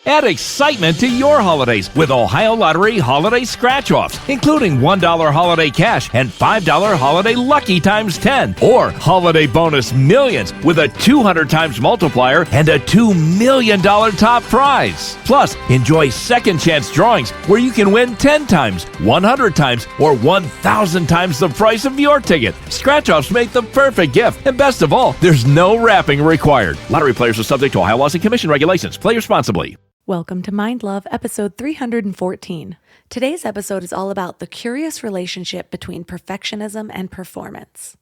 Add excitement to your holidays with Ohio Lottery Holiday Scratch-Offs, including $1 holiday cash and $5 holiday lucky times 10, or Holiday Bonus Millions with a 200 times multiplier and a $2 million top prize. Plus, enjoy second chance drawings where you can win 10 times, 100 times, or 1,000 times the price of your ticket. Scratch-offs make the perfect gift, and best of all, there's no wrapping required. Lottery players are subject to Ohio laws and commission regulations. Play responsibly. Welcome to Mind Love, episode 314. Today's episode is all about the curious relationship between perfectionism and performance.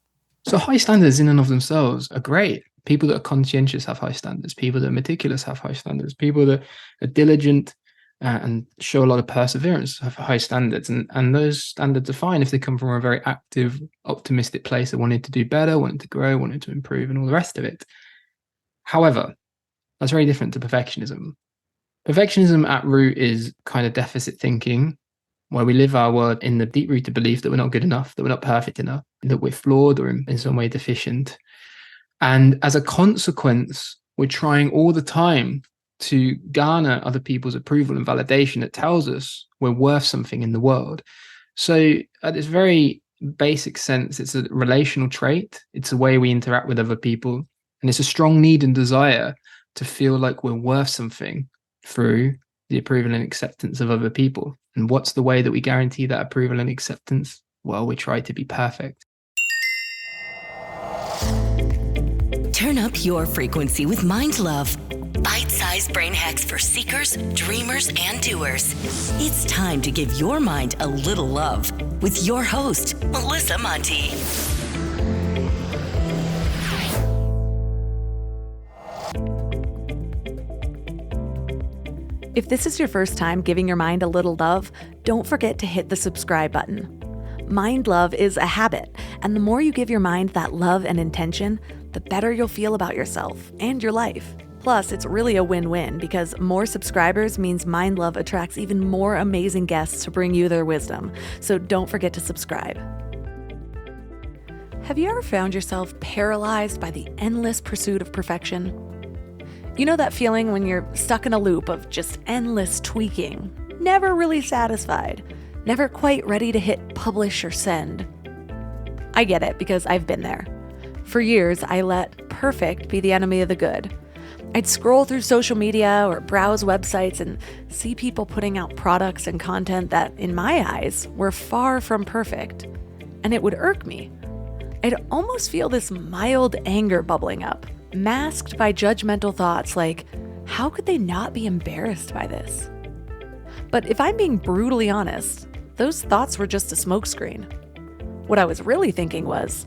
So high standards in and of themselves are great. People that are conscientious have high standards. People that are meticulous have high standards. People that are diligent and show a lot of perseverance have high standards. And those standards are fine if they come from a very active, optimistic place that wanted to do better, wanted to grow, wanted to improve, and all the rest of it. However, that's very different to perfectionism. Perfectionism at root is kind of deficit thinking, where we live our world in the deep-rooted belief that we're not good enough, that we're not perfect enough, that we're flawed or in some way deficient. And as a consequence, we're trying all the time to garner other people's approval and validation that tells us we're worth something in the world. So at this very basic sense, it's a relational trait. It's a way we interact with other people. And it's a strong need and desire to feel like we're worth something through the approval and acceptance of other people. And what's the way that we guarantee that approval and acceptance? Well, we try to be perfect. Turn up your frequency with Mind Love. Bite-sized brain hacks for seekers, dreamers, and doers. It's time to give your mind a little love with your host, Melissa Monti. If this is your first time giving your mind a little love, don't forget to hit the subscribe button. Mind love is a habit, and the more you give your mind that love and intention, the better you'll feel about yourself and your life. Plus, it's really a win-win because more subscribers means Mind Love attracts even more amazing guests to bring you their wisdom. So don't forget to subscribe. Have you ever found yourself paralyzed by the endless pursuit of perfection? You know that feeling when you're stuck in a loop of just endless tweaking, never really satisfied, never quite ready to hit publish or send? I get it because I've been there. For years, I let perfect be the enemy of the good. I'd scroll through social media or browse websites and see people putting out products and content that, in my eyes, were far from perfect. And it would irk me. I'd almost feel this mild anger bubbling up, masked by judgmental thoughts like, how could they not be embarrassed by this? But if I'm being brutally honest, those thoughts were just a smokescreen. What I was really thinking was,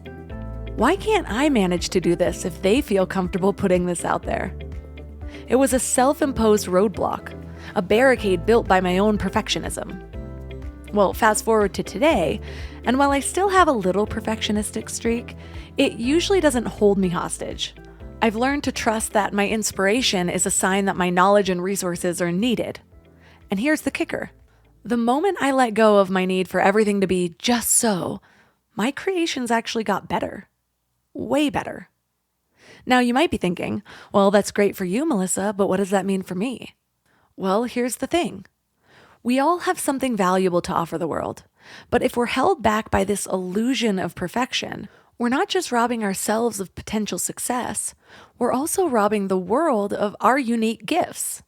why can't I manage to do this if they feel comfortable putting this out there? It was a self-imposed roadblock, a barricade built by my own perfectionism. Well, fast forward to today, and while I still have a little perfectionistic streak, it usually doesn't hold me hostage. I've learned to trust that my inspiration is a sign that my knowledge and resources are needed. And here's the kicker. The moment I let go of my need for everything to be just so, my creations actually got better. Way better. Now you might be thinking, well, that's great for you, Melissa, but what does that mean for me? Well, here's the thing. We all have something valuable to offer the world. But if we're held back by this illusion of perfection, we're not just robbing ourselves of potential success, we're also robbing the world of our unique gifts.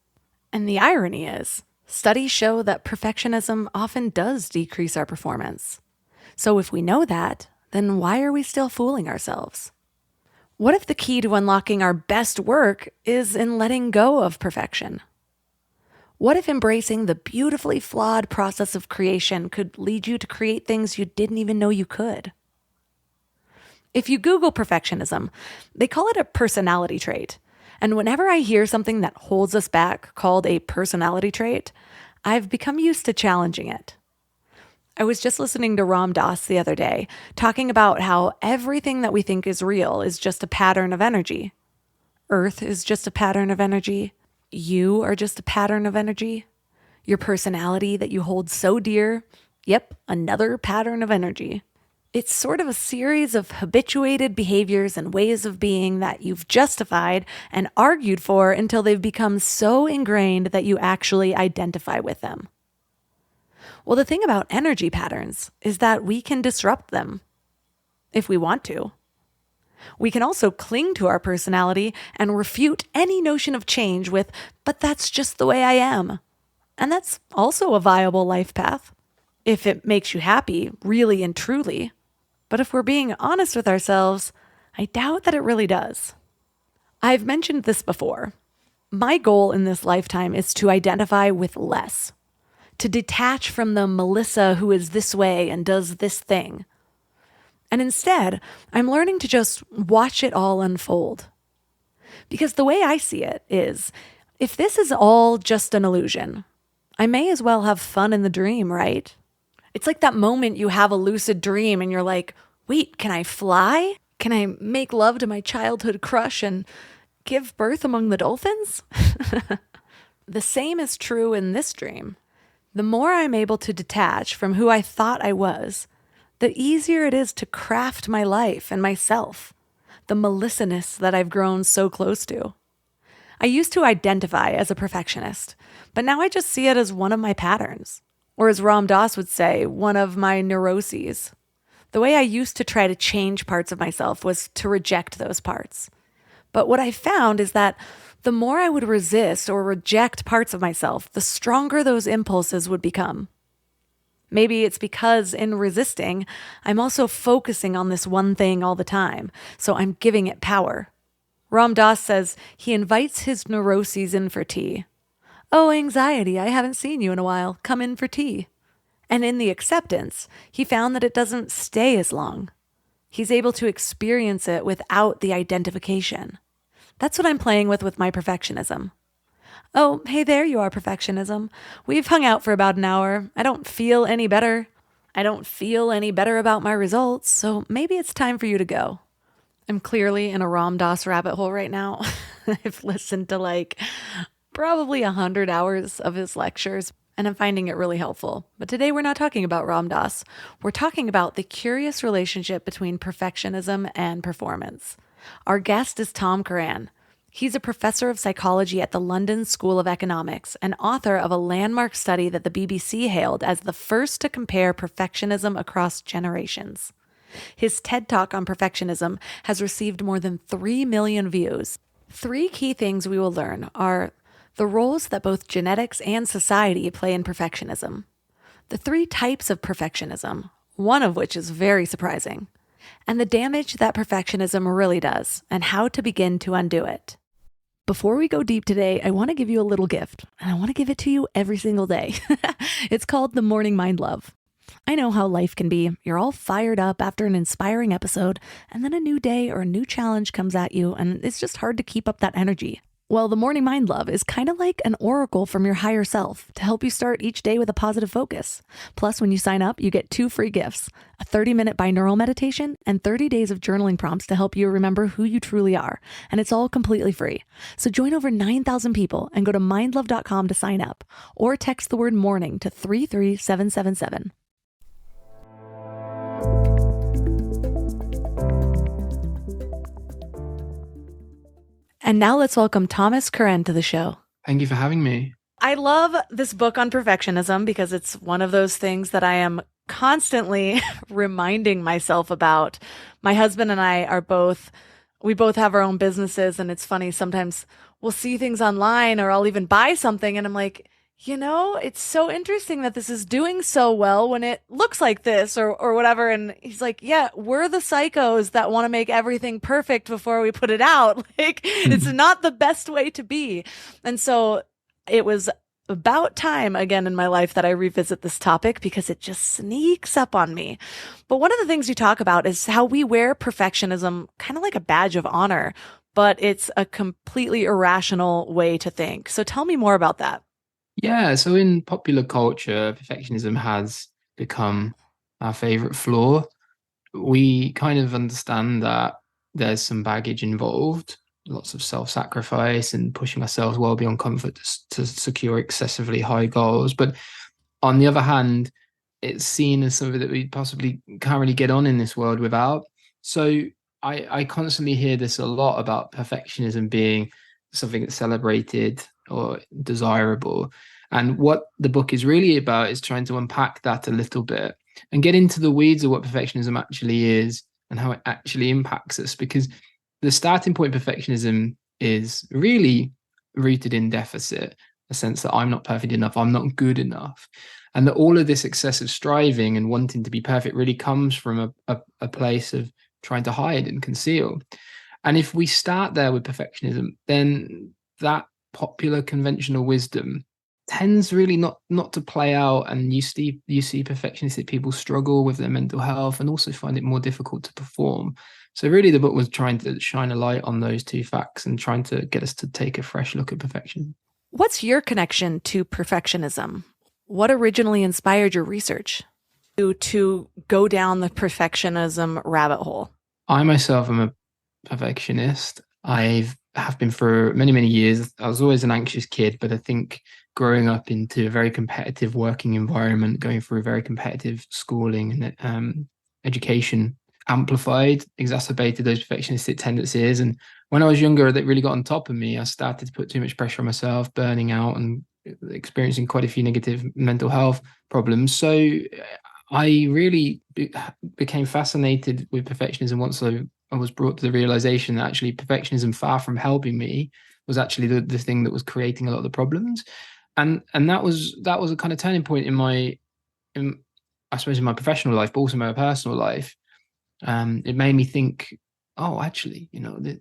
And the irony is, studies show that perfectionism often does decrease our performance. So if we know that, then why are we still fooling ourselves? What if the key to unlocking our best work is in letting go of perfection? What if embracing the beautifully flawed process of creation could lead you to create things you didn't even know you could? If you Google perfectionism, they call it a personality trait. And whenever I hear something that holds us back called a personality trait, I've become used to challenging it. I was just listening to Ram Dass the other day, talking about how everything that we think is real is just a pattern of energy. Earth is just a pattern of energy. You are just a pattern of energy. Your personality that you hold so dear, yep, another pattern of energy. It's sort of a series of habituated behaviors and ways of being that you've justified and argued for until they've become so ingrained that you actually identify with them. Well, the thing about energy patterns is that we can disrupt them if we want to. We can also cling to our personality and refute any notion of change with, but that's just the way I am. And that's also a viable life path, if it makes you happy, really and truly. But if we're being honest with ourselves, I doubt that it really does. I've mentioned this before. My goal in this lifetime is to identify with less, to detach from the Melissa who is this way and does this thing. And instead, I'm learning to just watch it all unfold. Because the way I see it is, if this is all just an illusion, I may as well have fun in the dream, right? It's like that moment you have a lucid dream and you're like, wait, can I fly? Can I make love to my childhood crush and give birth among the dolphins? The same is true in this dream. The more I'm able to detach from who I thought I was, the easier it is to craft my life and myself, the Melissa-ness that I've grown so close to. I used to identify as a perfectionist, but now I just see it as one of my patterns. Or as Ram Dass would say, one of my neuroses. The way I used to try to change parts of myself was to reject those parts. But what I found is that the more I would resist or reject parts of myself, the stronger those impulses would become. Maybe it's because in resisting, I'm also focusing on this one thing all the time, so I'm giving it power. Ram Dass says he invites his neuroses in for tea. Oh, anxiety, I haven't seen you in a while. Come in for tea. And in the acceptance, he found that it doesn't stay as long. He's able to experience it without the identification. That's what I'm playing with my perfectionism. Oh, hey, there you are, perfectionism. We've hung out for about an hour. I don't feel any better. I don't feel any better about my results, so maybe it's time for you to go. I'm clearly in a Ram Dass rabbit hole right now. I've listened to probably 100 hours of his lectures, and I'm finding it really helpful. But today we're not talking about Ram Dass. We're talking about the curious relationship between perfectionism and performance. Our guest is Tom Curran. He's a professor of psychology at the London School of Economics and author of a landmark study that the BBC hailed as the first to compare perfectionism across generations. His TED Talk on perfectionism has received more than 3 million views. 3 key things we will learn are the roles that both genetics and society play in perfectionism, the 3 types of perfectionism, one of which is very surprising, and the damage that perfectionism really does, and how to begin to undo it. Before we go deep today, I want to give you a little gift, and I want to give it to you every single day. It's called the Morning Mind Love. I know how life can be. You're all fired up after an inspiring episode, and then a new day or a new challenge comes at you, and it's just hard to keep up that energy. Well, the Morning Mind Love is kind of like an oracle from your higher self to help you start each day with a positive focus. Plus, when you sign up, you get 2 free gifts, a 30-minute binaural meditation and 30 days of journaling prompts to help you remember who you truly are. And it's all completely free. So join over 9,000 people and go to mindlove.com to sign up or text the word morning to 33777. And now let's welcome Thomas Curran to the show. Thank you for having me. I love this book on perfectionism because it's one of those things that I am constantly reminding myself about. My husband and I we both have our own businesses, and it's funny, sometimes we'll see things online or I'll even buy something and I'm like, it's so interesting that this is doing so well when it looks like this or whatever. And he's like, yeah, we're the psychos that want to make everything perfect before we put it out. It's not the best way to be. And so it was about time again in my life that I revisit this topic because it just sneaks up on me. But one of the things you talk about is how we wear perfectionism kind of like a badge of honor, but it's a completely irrational way to think. So tell me more about that. Yeah, so in popular culture, perfectionism has become our favorite flaw. We kind of understand that there's some baggage involved, lots of self-sacrifice and pushing ourselves well beyond comfort to secure excessively high goals. But on the other hand, it's seen as something that we possibly can't really get on in this world without. So I constantly hear this a lot about perfectionism being something that's celebrated or desirable. And what the book is really about is trying to unpack that a little bit and get into the weeds of what perfectionism actually is and how it actually impacts us. Because the starting point of perfectionism is really rooted in deficit, a sense that I'm not perfect enough, I'm not good enough. And that all of this excessive striving and wanting to be perfect really comes from a place of trying to hide and conceal. And if we start there with perfectionism, then that popular conventional wisdom tends really not to play out. And you see perfectionistic people struggle with their mental health and also find it more difficult to perform. So really the book was trying to shine a light on those two facts and trying to get us to take a fresh look at perfection. What's your connection to perfectionism? What originally inspired your research to go down the perfectionism rabbit hole? I myself am a perfectionist. I have been for many, many years. I was always an anxious kid, but I think growing up into a very competitive working environment, going through a very competitive schooling and education exacerbated those perfectionistic tendencies. And when I was younger, that really got on top of me. I started to put too much pressure on myself, burning out and experiencing quite a few negative mental health problems. So I really became fascinated with perfectionism once I was brought to the realization that actually perfectionism, far from helping me, was actually the thing that was creating a lot of the problems. And that was a kind of turning point in I suppose in my professional life, but also my personal life. It made me think, oh, actually,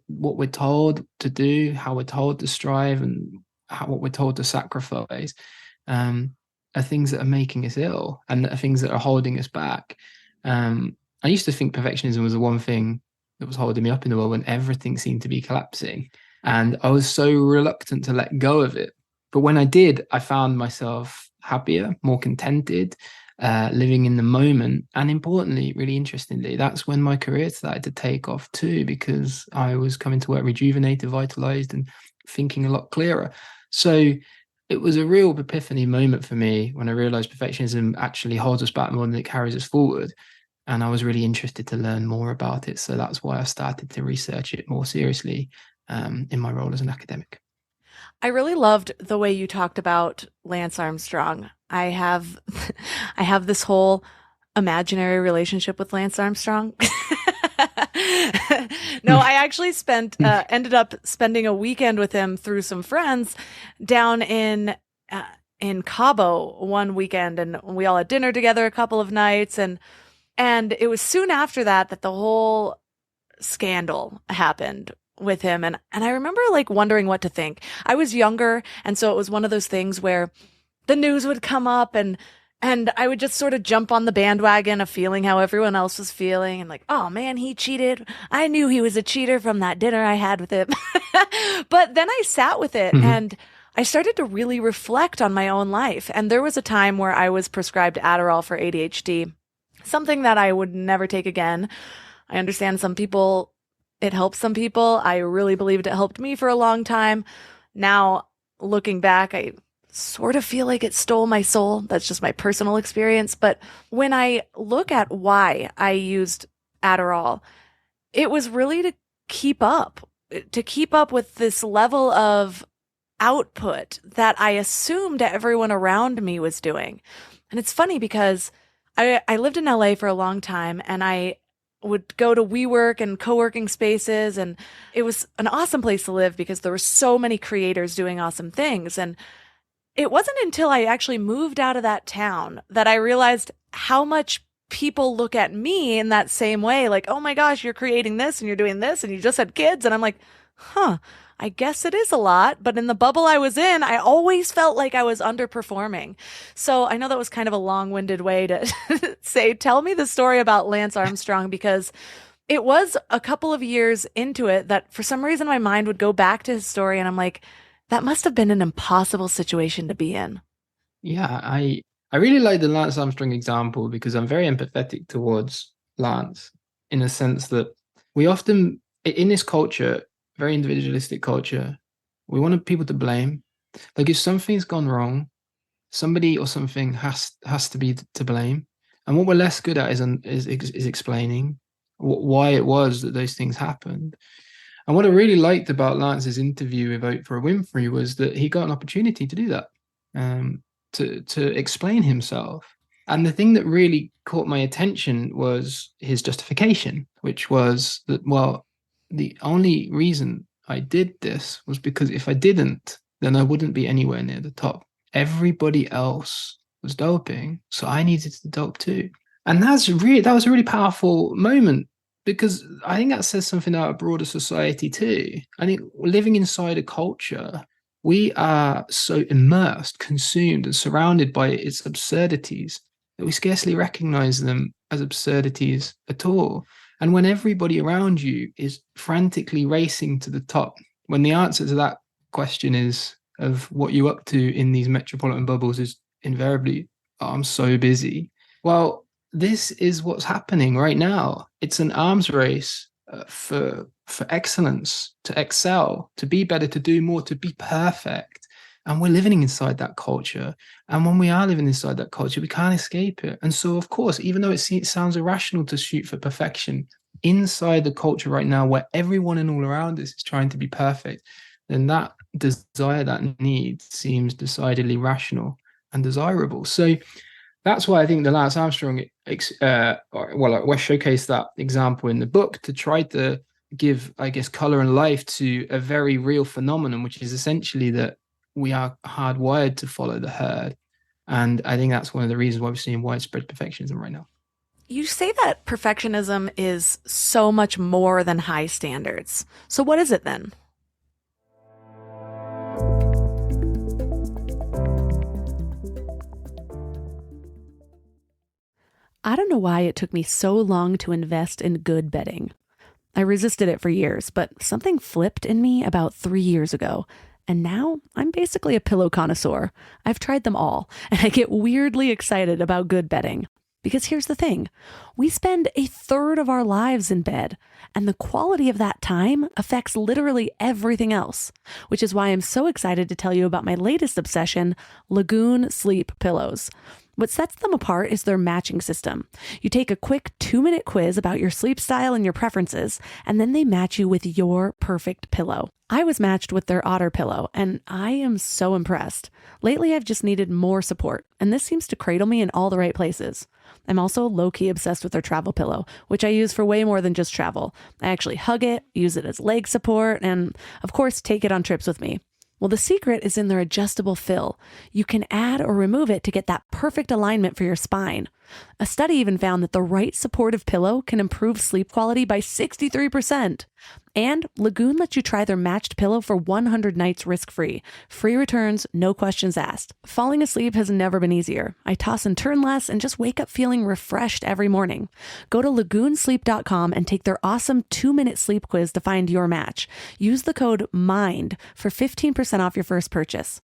what we're told to do, how we're told to strive, and what we're told to sacrifice, are things that are making us ill and are things that are holding us back. I used to think perfectionism was the one thing that was holding me up in the world when everything seemed to be collapsing. And I was so reluctant to let go of it. But when I did, I found myself happier, more contented, living in the moment. And importantly, really interestingly, that's when my career started to take off too, because I was coming to work rejuvenated, vitalized, and thinking a lot clearer. So it was a real epiphany moment for me when I realized perfectionism actually holds us back more than it carries us forward. And I was really interested to learn more about it. So that's why I started to research it more seriously in my role as an academic. I really loved the way you talked about Lance Armstrong. I have this whole imaginary relationship with Lance Armstrong. No, I actually ended up spending a weekend with him through some friends down in Cabo one weekend, and we all had dinner together a couple of nights, and it was soon after that the whole scandal happened with him. And I remember wondering what to think. I was younger. And so it was one of those things where the news would come up and I would just sort of jump on the bandwagon of feeling how everyone else was feeling and oh man, he cheated. I knew he was a cheater from that dinner I had with him. But then I sat with it and I started to really reflect on my own life. And there was a time where I was prescribed Adderall for ADHD, something that I would never take again. I understand it helps some people. I really believed it helped me for a long time. Now, looking back, I sort of feel like it stole my soul. That's just my personal experience. But when I look at why I used Adderall, it was really to keep up with this level of output that I assumed everyone around me was doing. And it's funny because I lived in LA for a long time, and I would go to WeWork and co-working spaces, and it was an awesome place to live because there were so many creators doing awesome things. And it wasn't until I actually moved out of that town that I realized how much people look at me in that same way. Oh my gosh, you're creating this and you're doing this and you just had kids. And I'm like, I guess it is a lot. But in the bubble I was in, I always felt like I was underperforming. So I know that was kind of a long-winded way to say, tell me the story about Lance Armstrong, because it was a couple of years into it that for some reason my mind would go back to his story. And I'm like, that must have been an impossible situation to be in. Yeah, I really like the Lance Armstrong example because I'm very empathetic towards Lance in a sense that we often, in this culture, very individualistic culture, we want people to blame. If something's gone wrong, somebody or something has to be to blame. And what we're less good at is explaining why it was that those things happened. And what I really liked about Lance's interview with Oprah Winfrey was that he got an opportunity to do that, to explain himself. And the thing that really caught my attention was his justification, which was that, well, the only reason I did this was because if I didn't, then I wouldn't be anywhere near the top. Everybody else was doping, so I needed to dope too. And that was a really powerful moment, because I think that says something about a broader society too. I think living inside a culture, we are so immersed, consumed, and surrounded by its absurdities that we scarcely recognize them as absurdities at all. And when everybody around you is frantically racing to the top, when the answer to that question is of what you're up to in these metropolitan bubbles is invariably, oh, I'm so busy. Well, this is what's happening right now. It's an arms race for excellence, to excel, to be better, to do more, to be perfect. And we're living inside that culture. And when we are living inside that culture, we can't escape it. And so, of course, even though it sounds irrational to shoot for perfection, inside the culture right now, where everyone and all around us is trying to be perfect, then that desire, that need seems decidedly rational and desirable. So that's why I think the Lance Armstrong, I showcase that example in the book to try to give, I guess, color and life to a very real phenomenon, which is essentially that we are hardwired to follow the herd. And I think that's one of the reasons why we're seeing widespread perfectionism right now. You say that perfectionism is so much more than high standards. So what is it then? I don't know why it took me so long to invest in good bedding. I resisted it for years, but something flipped in me about 3 years ago. And now I'm basically a pillow connoisseur. I've tried them all, and I get weirdly excited about good bedding. Because here's the thing, we spend a third of our lives in bed, and the quality of that time affects literally everything else, which is why I'm so excited to tell you about my latest obsession, Lagoon Sleep Pillows. What sets them apart is their matching system. You take a quick 2-minute quiz about your sleep style and your preferences, and then they match you with your perfect pillow. I was matched with their Otter pillow, and I am so impressed. Lately, I've just needed more support, and this seems to cradle me in all the right places. I'm also low-key obsessed with their travel pillow, which I use for way more than just travel. I actually hug it, use it as leg support, and of course, take it on trips with me. Well, the secret is in their adjustable fill. You can add or remove it to get that perfect alignment for your spine. A study even found that the right supportive pillow can improve sleep quality by 63%. And Lagoon lets you try their matched pillow for 100 nights risk-free. Free returns, no questions asked. Falling asleep has never been easier. I toss and turn less and just wake up feeling refreshed every morning. Go to lagoonsleep.com and take their awesome 2-minute sleep quiz to find your match. Use the code MIND for 15% off your first purchase.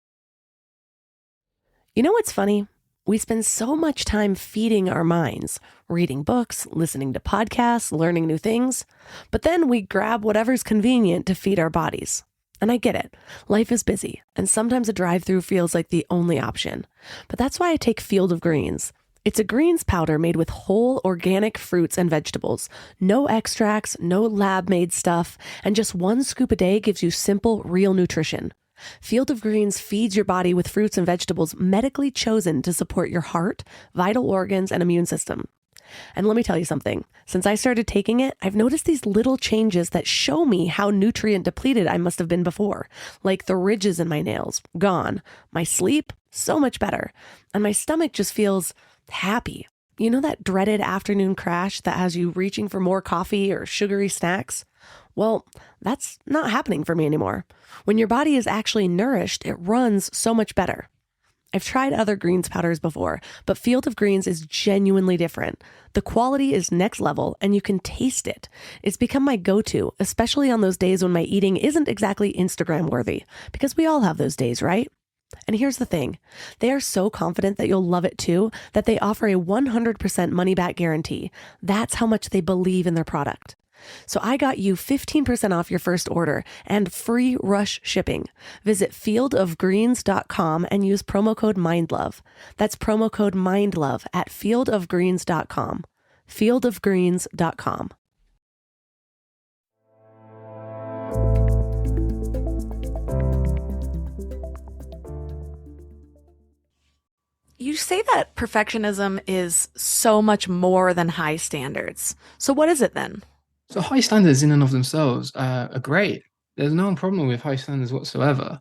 You know what's funny? We spend so much time feeding our minds, reading books, listening to podcasts, learning new things, but then we grab whatever's convenient to feed our bodies. And I get it. Life is busy, and sometimes a drive-through feels like the only option. But that's why I take Field of Greens. It's a greens powder made with whole organic fruits and vegetables. No extracts, no lab-made stuff, and just 1 scoop a day gives you simple, real nutrition. Field of Greens feeds your body with fruits and vegetables medically chosen to support your heart, vital organs, and immune system. And let me tell you something. Since I started taking it, I've noticed these little changes that show me how nutrient depleted I must have been before. Like the ridges in my nails, gone. My sleep, so much better. And my stomach just feels happy. You know that dreaded afternoon crash that has you reaching for more coffee or sugary snacks? Well, that's not happening for me anymore. When your body is actually nourished, it runs so much better. I've tried other greens powders before, but Field of Greens is genuinely different. The quality is next level, and you can taste it. It's become my go-to, especially on those days when my eating isn't exactly Instagram worthy, because we all have those days, right? And here's the thing. They are so confident that you'll love it too, that they offer a 100% money-back guarantee. That's how much they believe in their product. So I got you 15% off your first order and free rush shipping. Visit fieldofgreens.com and use promo code MINDLOVE. That's promo code MINDLOVE at fieldofgreens.com. fieldofgreens.com. You say that perfectionism is so much more than high standards. So what is it then? So high standards in and of themselves are great. There's no problem with high standards whatsoever.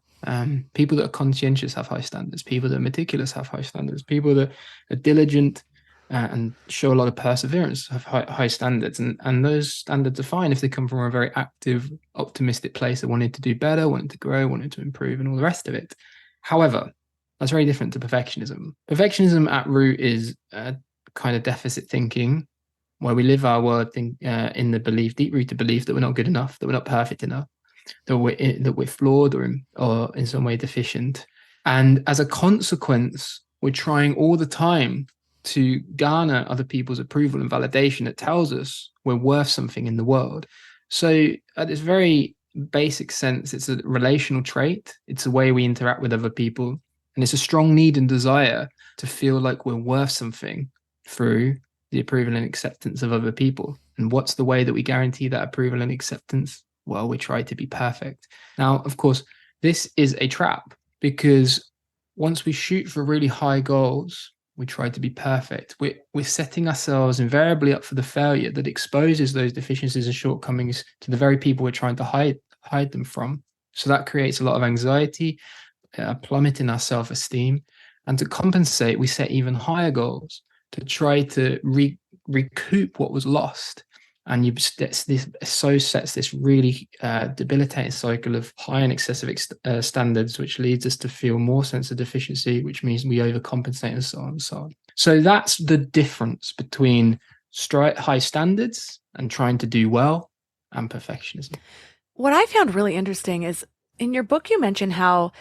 People that are conscientious have high standards. People that are meticulous have high standards. People that are diligent and show a lot of perseverance have high standards. And those standards are fine if they come from a very active, optimistic place that wanted to do better, wanted to grow, wanted to improve, and all the rest of it. However, that's very different to perfectionism. Perfectionism at root is kind of deficit thinking, where we live our world in the belief, deep-rooted belief that we're not good enough, that we're not perfect enough, that we're flawed or in some way deficient. And as a consequence, we're trying all the time to garner other people's approval and validation that tells us we're worth something in the world. So at this very basic sense, it's a relational trait. It's the way we interact with other people. And it's a strong need and desire to feel like we're worth something through the approval and acceptance of other people. And what's the way that we guarantee that approval and acceptance? Well, we try to be perfect. Now, of course, this is a trap because once we shoot for really high goals, we try to be perfect. We're setting ourselves invariably up for the failure that exposes those deficiencies and shortcomings to the very people we're trying to hide them from. So that creates a lot of anxiety, plummeting our self-esteem. And to compensate, we set even higher goals to try to recoup what was lost. And this sets this really debilitating cycle of high and excessive standards, which leads us to feel more sense of deficiency, which means we overcompensate and so on and so on. So that's the difference between high standards and trying to do well and perfectionism. What I found really interesting is in your book, you mentioned how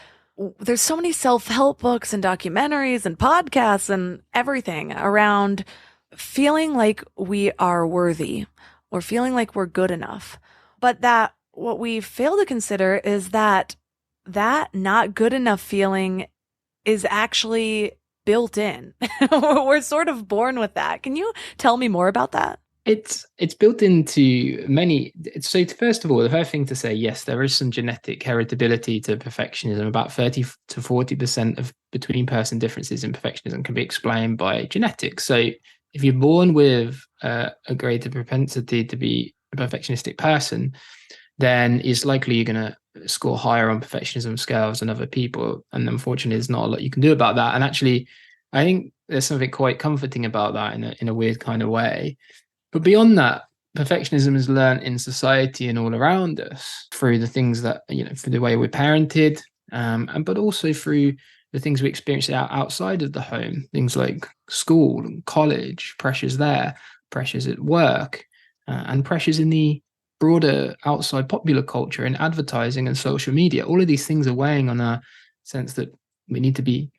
there's so many self-help books and documentaries and podcasts and everything around feeling like we are worthy or feeling like we're good enough. But that what we fail to consider is that not good enough feeling is actually built in. We're sort of born with that. Can you tell me more about that? It's built into many. So first of all, the first thing to say, yes, there is some genetic heritability to perfectionism. About 30 to 40% of between person differences in perfectionism can be explained by genetics. So if you're born with a greater propensity to be a perfectionistic person, then it's likely you're going to score higher on perfectionism scales than other people. And unfortunately, there's not a lot you can do about that. And actually, I think there's something quite comforting about that in a weird kind of way. But beyond that, perfectionism is learned in society and all around us through the things that, through the way we're parented, but also through the things we experience outside of the home, things like school and college, pressures there, pressures at work, and pressures in the broader outside popular culture and advertising and social media. All of these things are weighing on our sense that we need to be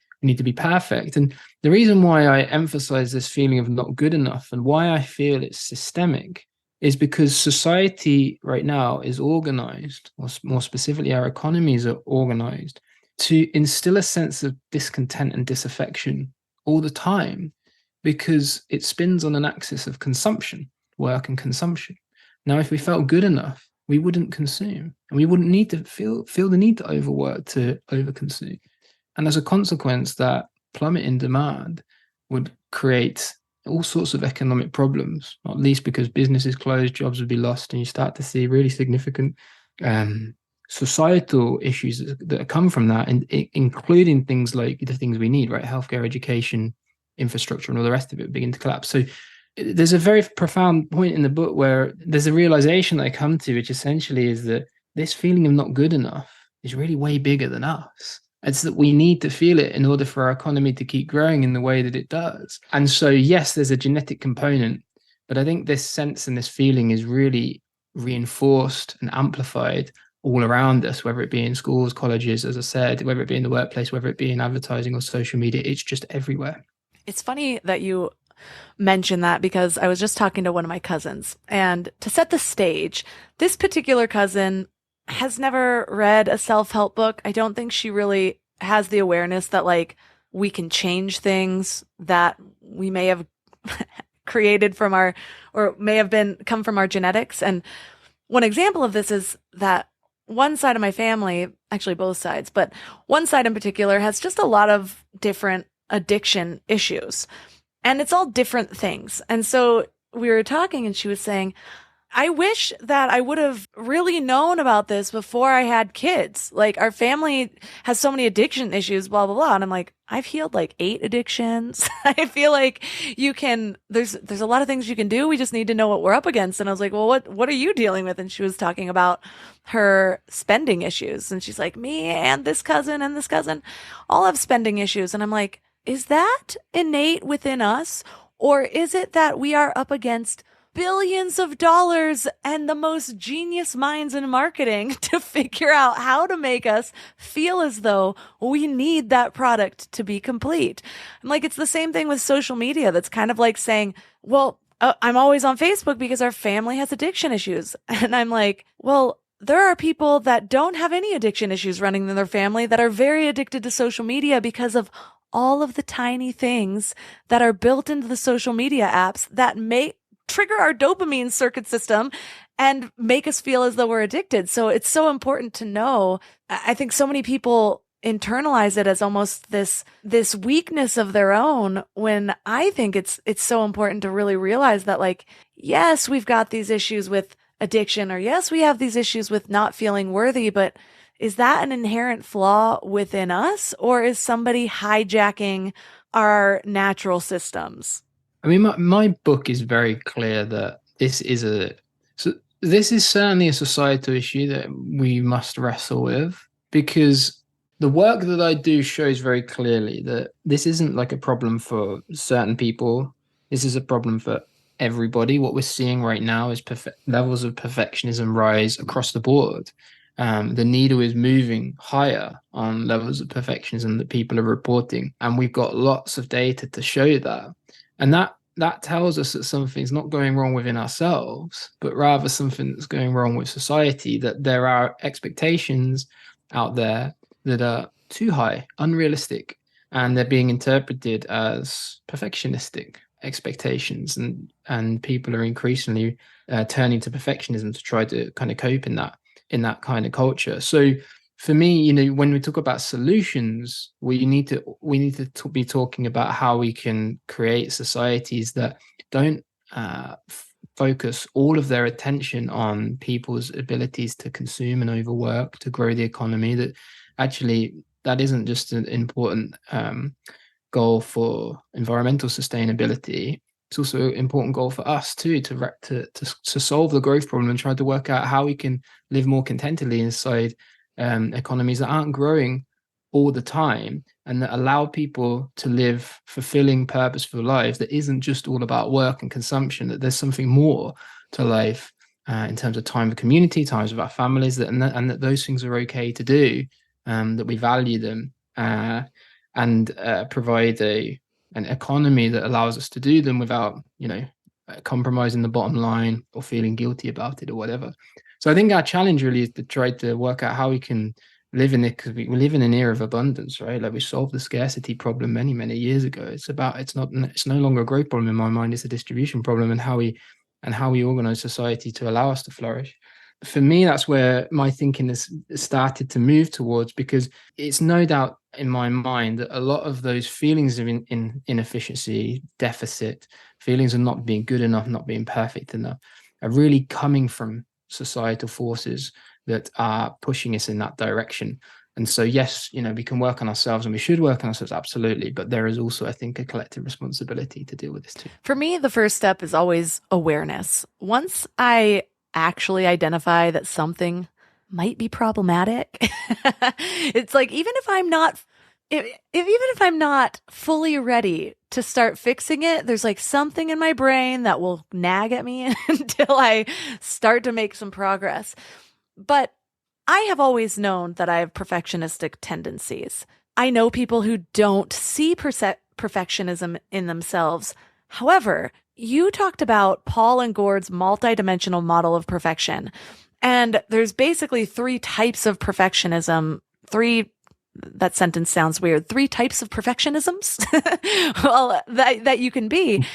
perfect. And the reason why I emphasize this feeling of not good enough and why I feel it's systemic is because society right now is organized, or more specifically, our economies are organized to instill a sense of discontent and disaffection all the time, because it spins on an axis of consumption, work and consumption. Now, if we felt good enough, we wouldn't consume, and we wouldn't need to feel the need to overwork, to overconsume. And as a consequence, that plummet in demand would create all sorts of economic problems, not least because businesses close, jobs would be lost, and you start to see really significant societal issues that come from that, and including things like the things we need, right? Healthcare, education, infrastructure, and all the rest of it begin to collapse. So there's a very profound point in the book where there's a realization that I come to, which essentially is that this feeling of not good enough is really way bigger than us. It's that we need to feel it in order for our economy to keep growing in the way that it does. And so, yes, there's a genetic component, but I think this sense and this feeling is really reinforced and amplified all around us, whether it be in schools, colleges, as I said, whether it be in the workplace, whether it be in advertising or social media. It's just everywhere. It's funny that you mention that because I was just talking to one of my cousins, and to set the stage, this particular cousin has never read a self-help book. I don't think she really has the awareness that like we can change things that we may have created from our, or may have been come from our genetics. And one example of this is that one side of my family, actually both sides, but one side in particular has just a lot of different addiction issues. And it's all different things. And so we were talking and she was saying, I wish that I would have really known about this before I had kids. Like, our family has so many addiction issues, blah, blah, blah. And I'm like, I've healed like 8 addictions. I feel like there's a lot of things you can do. We just need to know what we're up against. And I was like, well, what are you dealing with? And she was talking about her spending issues. And she's like, me and this cousin all have spending issues. And I'm like, is that innate within us? Or is it that we are up against billions of dollars and the most genius minds in marketing to figure out how to make us feel as though we need that product to be complete? I'm like, it's the same thing with social media. That's kind of like saying, well, I'm always on Facebook because our family has addiction issues. And I'm like, well, there are people that don't have any addiction issues running in their family that are very addicted to social media because of all of the tiny things that are built into the social media apps that may trigger our dopamine circuit system and make us feel as though we're addicted. So it's so important to know. I think so many people internalize it as almost this weakness of their own, when I think it's so important to really realize that, like, yes, we've got these issues with addiction, or yes, we have these issues with not feeling worthy, but is that an inherent flaw within us, or is somebody hijacking our natural systems? I mean, my book is very clear that this is certainly a societal issue that we must wrestle with, because the work that I do shows very clearly that this isn't like a problem for certain people. This is a problem for everybody. What we're seeing right now is levels of perfectionism rise across the board. The needle is moving higher on levels of perfectionism that people are reporting. And we've got lots of data to show that. And that tells us that something's not going wrong within ourselves, but rather something that's going wrong with society, that there are expectations out there that are too high, unrealistic, and they're being interpreted as perfectionistic expectations. And people are increasingly turning to perfectionism to try to kind of cope in that kind of culture. So for me, when we talk about solutions, we need to be talking about how we can create societies that don't focus all of their attention on people's abilities to consume and overwork, to grow the economy. That actually, that isn't just an important goal for environmental sustainability. It's also an important goal for us too, to solve the growth problem and try to work out how we can live more contentedly inside economies that aren't growing all the time, and that allow people to live fulfilling, purposeful lives that isn't just all about work and consumption, that there's something more to life in terms of time with community, times with our families, and that those things are okay to do, that we value them, and provide an economy that allows us to do them without, compromising the bottom line or feeling guilty about it or whatever. So I think our challenge really is to try to work out how we can live in it, because we live in an era of abundance, right? Like, we solved the scarcity problem many, many years ago. It's no longer a growth problem in my mind. It's a distribution problem, and how we organize society to allow us to flourish. For me, that's where my thinking has started to move towards, because it's no doubt in my mind that a lot of those feelings of inefficiency, deficit, feelings of not being good enough, not being perfect enough, are really coming from societal forces that are pushing us in that direction. And so, yes, we can work on ourselves, and we should work on ourselves, absolutely. But there is also, I think, a collective responsibility to deal with this too. For me, the first step is always awareness. Once I actually identify that something might be problematic, it's like, even if I'm not fully ready to start fixing it, there's like something in my brain that will nag at me until I start to make some progress. But I have always known that I have perfectionistic tendencies. I know people who don't see perfectionism in themselves. However, you talked about Paul and Gord's multidimensional model of perfection. And there's basically three types of perfectionism. That sentence sounds weird. Three types of perfectionisms, well, that you can be.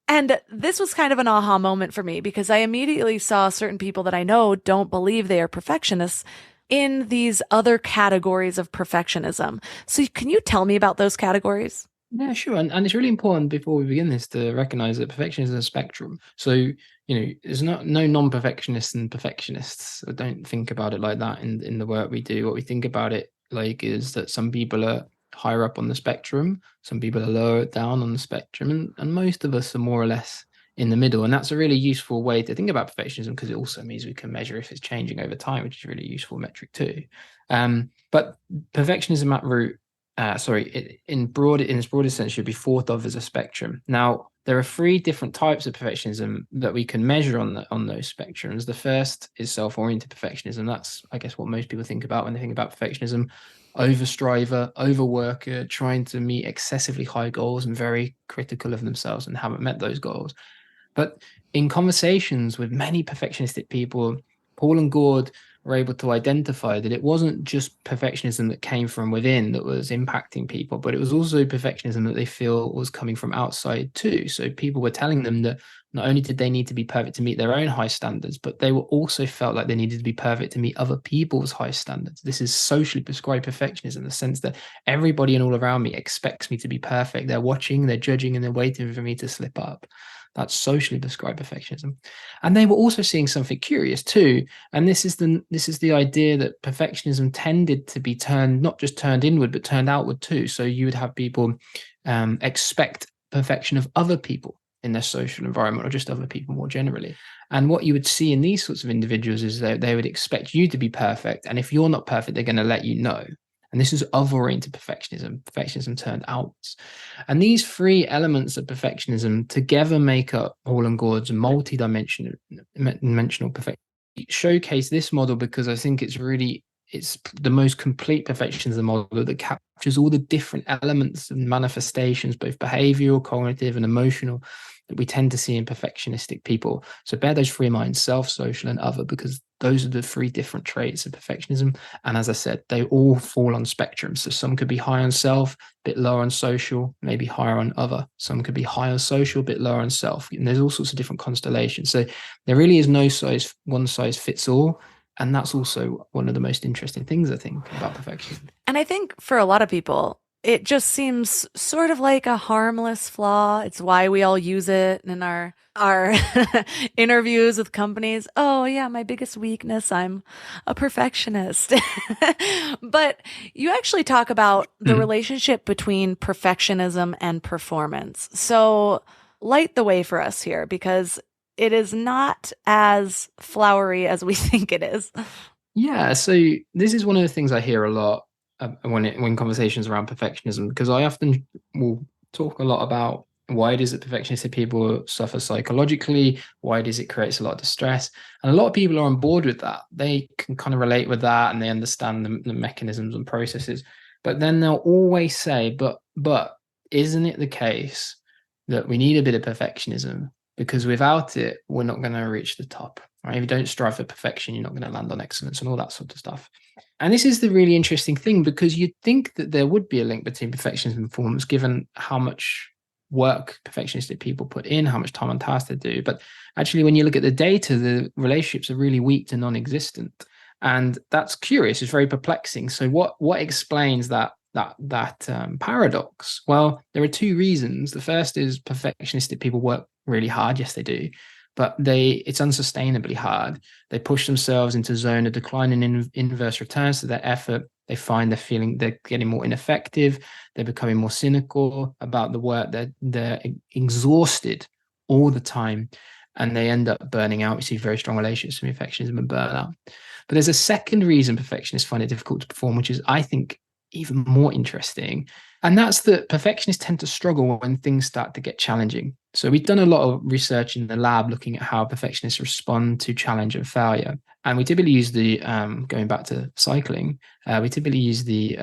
And this was kind of an aha moment for me because I immediately saw certain people that I know don't believe they are perfectionists in these other categories of perfectionism. So can you tell me about those categories? Yeah, sure. And it's really important before we begin this to recognize that perfection is a spectrum. So, there's no non-perfectionists and perfectionists. I don't think about it like that in the work we do. What we think about it like is that some people are higher up on the spectrum, some people are lower down on the spectrum, and most of us are more or less in the middle. And that's a really useful way to think about perfectionism because it also means we can measure if it's changing over time, which is a really useful metric too. But perfectionism at root, in its broadest sense, should be thought of as a spectrum. Now, there are three different types of perfectionism that we can measure on those spectrums. The first is self-oriented perfectionism. That's, I guess, what most people think about when they think about perfectionism. Overstriver, overworker, trying to meet excessively high goals and very critical of themselves and haven't met those goals. But in conversations with many perfectionistic people, Paul and Gord were able to identify that it wasn't just perfectionism that came from within that was impacting people, but it was also perfectionism that they feel was coming from outside too. So people were telling them that not only did they need to be perfect to meet their own high standards, but they were also felt like they needed to be perfect to meet other people's high standards. This is socially prescribed perfectionism in the sense that everybody and all around me expects me to be perfect. They're watching, they're judging, and they're waiting for me to slip up. That's socially prescribed perfectionism. And they were also seeing something curious too. And this is the idea that perfectionism tended to be not just turned inward, but turned outward too. So you would have people expect perfection of other people in their social environment or just other people more generally. And what you would see in these sorts of individuals is that they would expect you to be perfect. And if you're not perfect, they're going to let you know. And this is other-oriented perfectionism turned outwards. And these three elements of perfectionism together make up Paul and Gord's multi-dimensional perfection. Showcase this model because I think it's the most complete perfectionism model that captures all the different elements and manifestations, both behavioral, cognitive, and emotional, that we tend to see in perfectionistic people. So bear those three in mind: self, social, and other, because those are the three different traits of perfectionism. And as I said, they all fall on spectrums. So some could be high on self, a bit lower on social, maybe higher on other. Some could be high on social, a bit lower on self. And there's all sorts of different constellations. So there really is no one size fits all. And that's also one of the most interesting things, I think, about perfection. And I think for a lot of people, it just seems sort of like a harmless flaw. It's why we all use it in our interviews with companies. Oh yeah, my biggest weakness, I'm a perfectionist. But you actually talk about the relationship between perfectionism and performance. So light the way for us here, because it is not as flowery as we think it is. Yeah, so this is one of the things I hear a lot when conversations around perfectionism, because I often will talk a lot about why it is that perfectionistic people suffer psychologically, why does it creates a lot of distress, and a lot of people are on board with that. They can kind of relate with that, and they understand the mechanisms and processes. But then they'll always say, but isn't it the case that we need a bit of perfectionism, because without it, we're not going to reach the top, right? If you don't strive for perfection, you're not going to land on excellence and all that sort of stuff. And this is the really interesting thing, because you'd think that there would be a link between perfectionism and performance, given how much work perfectionistic people put in, how much time on task they do. But actually, when you look at the data, the relationships are really weak to non-existent. And that's curious. It's very perplexing. So what explains that paradox? Well, there are two reasons. The first is perfectionistic people work really hard. Yes, they do. But it's unsustainably hard. They push themselves into a zone of decline and inverse returns to their effort. They find they're getting more ineffective. They're becoming more cynical about the work. They're exhausted all the time, and they end up burning out. We see very strong relationships between perfectionism and burnout. But there's a second reason perfectionists find it difficult to perform, which is, I think, even more interesting. And that's that perfectionists tend to struggle when things start to get challenging. So we've done a lot of research in the lab looking at how perfectionists respond to challenge and failure. And we typically use going back to cycling, we typically use the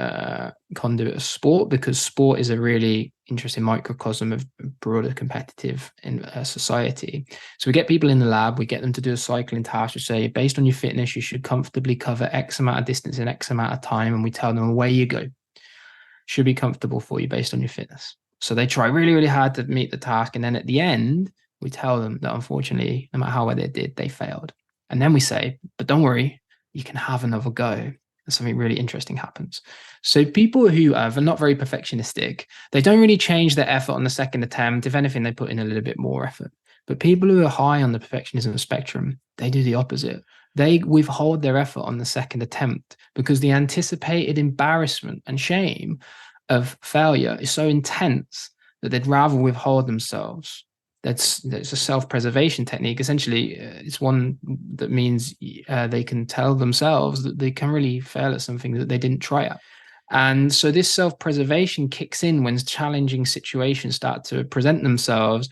conduit of sport, because sport is a really interesting microcosm of broader competitive in society. So we get people in the lab, we get them to do a cycling task. We say, based on your fitness, you should comfortably cover X amount of distance in X amount of time. And we tell them, away you go. Should be comfortable for you based on your fitness. So they try really, really hard to meet the task. And then at the end, we tell them that unfortunately, no matter how well they did, they failed. And then we say, but don't worry, you can have another go. And something really interesting happens. So people who are not very perfectionistic, they don't really change their effort on the second attempt. If anything, they put in a little bit more effort. But people who are high on the perfectionism spectrum, they do the opposite. They withhold their effort on the second attempt because the anticipated embarrassment and shame of failure is so intense that they'd rather withhold themselves. That's a self-preservation technique. Essentially, it's one that means they can tell themselves that they can really fail at something that they didn't try at. And so this self-preservation kicks in when challenging situations start to present themselves.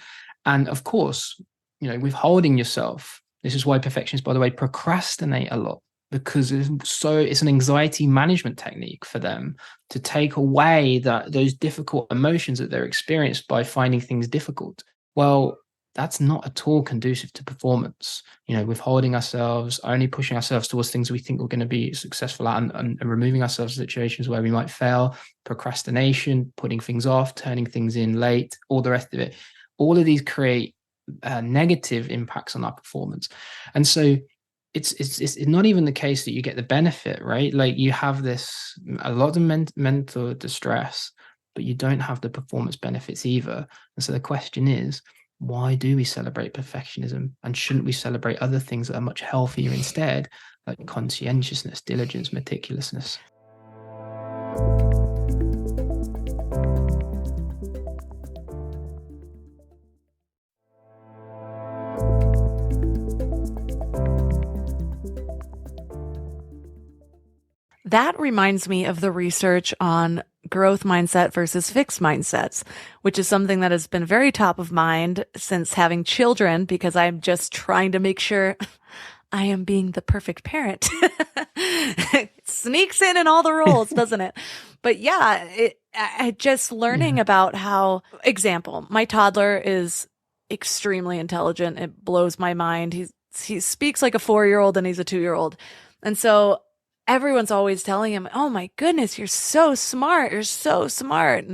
And of course, withholding yourself. This is why perfectionists, by the way, procrastinate a lot, because it's an anxiety management technique for them to take away those difficult emotions that they're experienced by finding things difficult. Well, that's not at all conducive to performance. Withholding ourselves, only pushing ourselves towards things we think we're going to be successful at, and removing ourselves from situations where we might fail, procrastination, putting things off, turning things in late, all the rest of it. All of these create negative impacts on our performance. And so it's not even the case that you get the benefit, right? Like you have a lot of mental distress, but you don't have the performance benefits either. And so the question is, why do we celebrate perfectionism? And shouldn't we celebrate other things that are much healthier instead, like conscientiousness, diligence, meticulousness? That reminds me of the research on growth mindset versus fixed mindsets, which is something that has been very top of mind since having children, because I'm just trying to make sure I am being the perfect parent. It sneaks in all the roles, doesn't it? But yeah, I just learning about how, example, my toddler is extremely intelligent. It blows my mind. He speaks like a 4-year-old and he's a 2-year-old. And so everyone's always telling him, oh my goodness, you're so smart. You're so smart.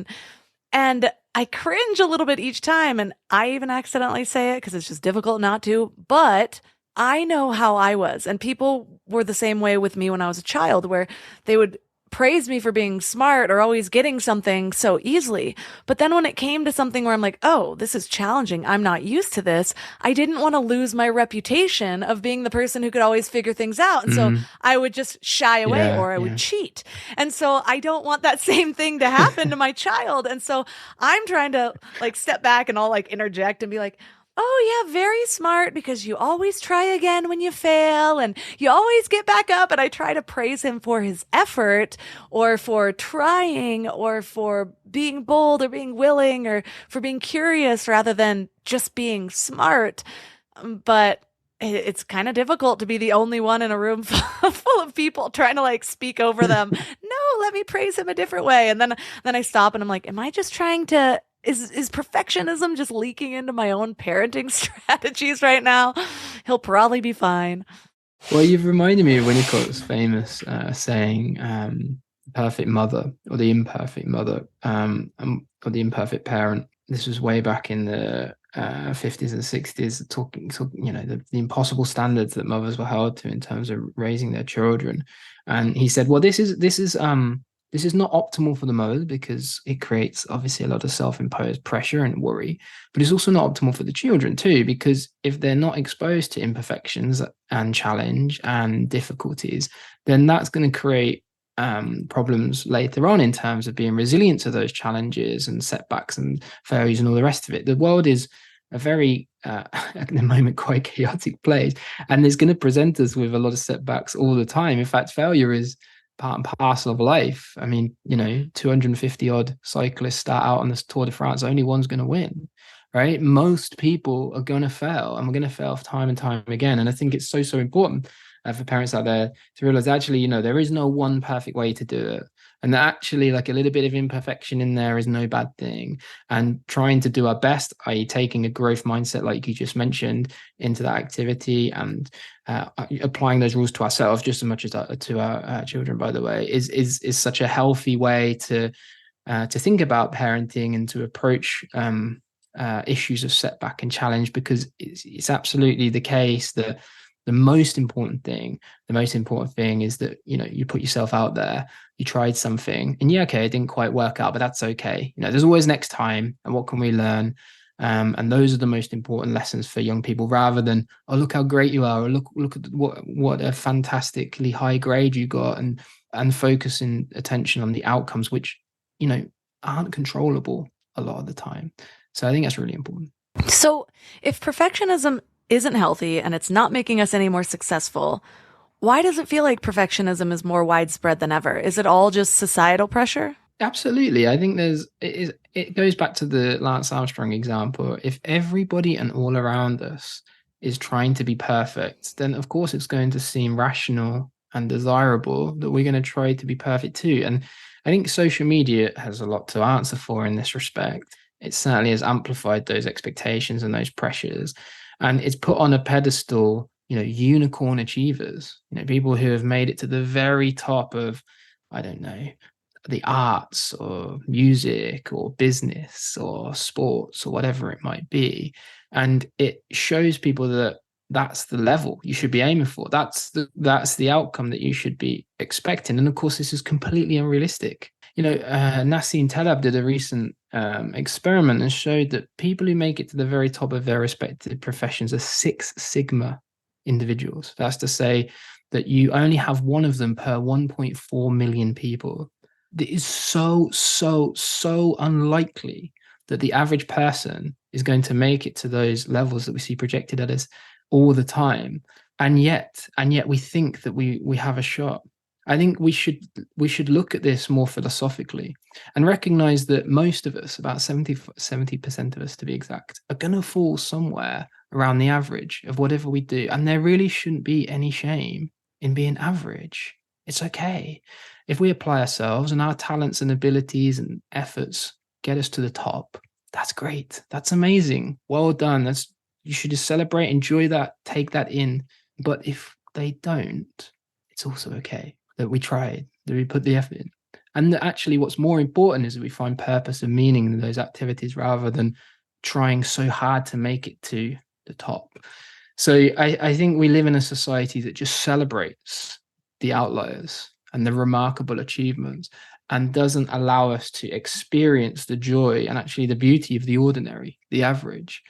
And I cringe a little bit each time. And I even accidentally say it because it's just difficult not to. But I know how I was. And people were the same way with me when I was a child, where they would praise me for being smart or always getting something so easily. But then when it came to something where I'm like, oh, this is challenging, I'm not used to this, I didn't want to lose my reputation of being the person who could always figure things out. And so I would just shy away or I would cheat. And so I don't want that same thing to happen to my child. And so I'm trying to step back and I'll interject and be like, oh yeah, very smart, because you always try again when you fail and you always get back up. And I try to praise him for his effort or for trying or for being bold or being willing or for being curious rather than just being smart. But it's kind of difficult to be the only one in a room full of people trying to speak over them. No, let me praise him a different way. And then I stop and I'm like, am I just trying to Is perfectionism just leaking into my own parenting strategies right now? He'll probably be fine. Well, you've reminded me of Winnicott's famous saying, perfect mother or the imperfect mother, or the imperfect parent. This was way back in the 50s and 60s, talking the impossible standards that mothers were held to in terms of raising their children. And he said, well, this is not optimal for the mother because it creates obviously a lot of self-imposed pressure and worry, but it's also not optimal for the children too, because if they're not exposed to imperfections and challenge and difficulties, then that's going to create problems later on in terms of being resilient to those challenges and setbacks and failures and all the rest of it. The world is a very, at the moment, quite chaotic place, and it's going to present us with a lot of setbacks all the time. In fact, failure is part and parcel of life. I mean, 250 odd cyclists start out on this Tour de France, only one's going to win, right? Most people are going to fail, and we're going to fail time and time again. And I think it's so important for parents out there to realize, actually, there is no one perfect way to do it. And actually, like a little bit of imperfection in there is no bad thing. And trying to do our best, i.e., taking a growth mindset, like you just mentioned, into that activity, and applying those rules to ourselves just as much as to our children, by the way, is such a healthy way to think about parenting and to approach issues of setback and challenge, because it's absolutely the case that the most important thing is that, you know, you put yourself out there, you tried something, and okay, it didn't quite work out, but that's okay. You know, there's always next time, and what can we learn? And those are the most important lessons for young people, rather than, oh, look how great you are, or look at what a fantastically high grade you got, and focusing attention on the outcomes, which, you know, aren't controllable a lot of the time. So I think that's really important. So if perfectionism isn't healthy and it's not making us any more successful, why does it feel like perfectionism is more widespread than ever? Is it all just societal pressure? Absolutely. I think it goes back to the Lance Armstrong example. If everybody and all around us is trying to be perfect, then of course it's going to seem rational and desirable that we're going to try to be perfect too. And I think social media has a lot to answer for in this respect. It certainly has amplified those expectations and those pressures. And it's put on a pedestal, you know, unicorn achievers, you know, people who have made it to the very top of, I don't know, the arts or music or business or sports or whatever it might be. And it shows people that that's the level you should be aiming for. That's the outcome that you should be expecting. And of course, this is completely unrealistic. You know, Nassim Taleb did a recent experiment and showed that people who make it to the very top of their respective professions are 6 Sigma individuals. That's to say that you only have one of them per 1.4 million people. It is so unlikely that the average person is going to make it to those levels that we see projected at us all the time. And yet we think that we have a shot. I think we should look at this more philosophically and recognize that most of us, about 70% of us to be exact, are going to fall somewhere around the average of whatever we do. And there really shouldn't be any shame in being average. It's okay. If we apply ourselves and our talents and abilities and efforts get us to the top, that's great. That's amazing. Well done. You should just celebrate, enjoy that, take that in. But if they don't, it's also okay that we tried, that we put the effort in. And that actually what's more important is that we find purpose and meaning in those activities rather than trying so hard to make it to the top. So I think we live in a society that just celebrates the outliers and the remarkable achievements and doesn't allow us to experience the joy and actually the beauty of the ordinary, the average.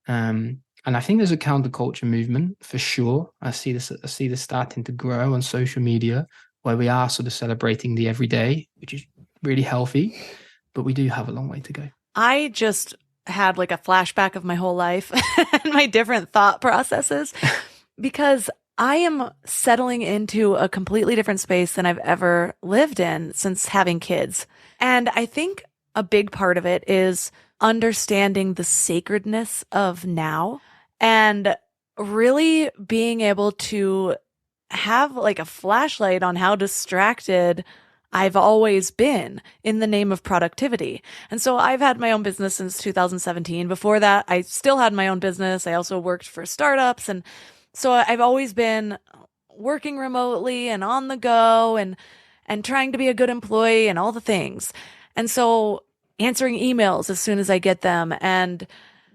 And I think there's a counterculture movement for sure. I see this starting to grow on social media, where we are sort of celebrating the everyday, which is really healthy, but we do have a long way to go. I just had like a flashback of my whole life and my different thought processes, because I am settling into a completely different space than I've ever lived in since having kids. And I think a big part of it is understanding the sacredness of now and really being able to have like a flashlight on how distracted I've always been in the name of productivity. And so I've had my own business since 2017. Before that, I still had my own business. I also worked for startups. And so I've always been working remotely and on the go and trying to be a good employee and all the things. And so answering emails as soon as I get them and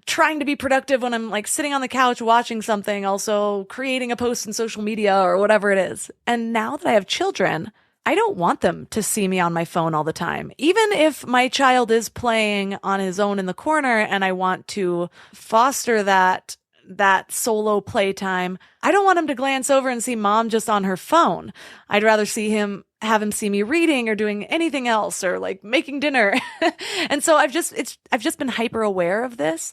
trying to be productive when I'm like sitting on the couch watching something, also creating a post in social media or whatever it is. And now that I have children, I don't want them to see me on my phone all the time. Even if my child is playing on his own in the corner and I want to foster that solo playtime, I don't want him to glance over and see mom just on her phone. I'd rather have him see me reading or doing anything else or like making dinner. And so I've just been hyper aware of this,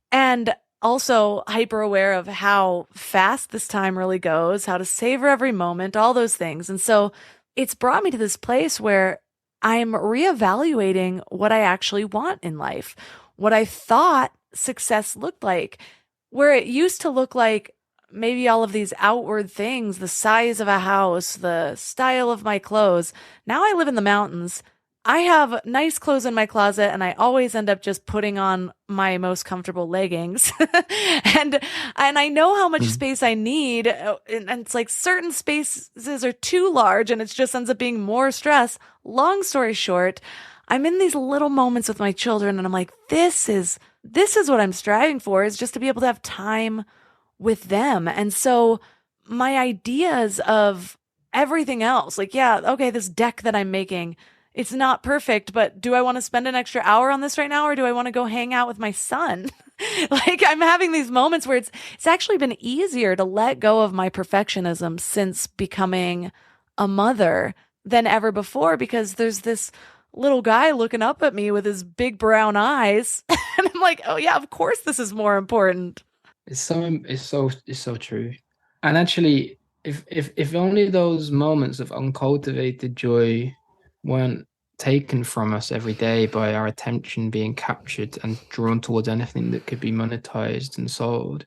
and also hyper aware of how fast this time really goes, how to savor every moment, all those things. And so it's brought me to this place where I'm reevaluating what I actually want in life, what I thought success looked like, where it used to look like maybe all of these outward things, the size of a house, the style of my clothes. Now I live in the mountains. I have nice clothes in my closet and I always end up just putting on my most comfortable leggings. and and I know how much Mm. space I need, and it's like certain spaces are too large and it just ends up being more stress. Long story short, I'm in these little moments with my children and I'm like, this is what I'm striving for, is just to be able to have time with them. And so my ideas of everything else, like, yeah, okay, this deck that I'm making, it's not perfect, but do I want to spend an extra hour on this right now, or do I want to go hang out with my son? Like, I'm having these moments where it's actually been easier to let go of my perfectionism since becoming a mother than ever before, because there's this little guy looking up at me with his big brown eyes and I'm like, oh yeah, of course this is more important. It's so true. And actually, if only those moments of uncultivated joy weren't taken from us every day by our attention being captured and drawn towards anything that could be monetized and sold,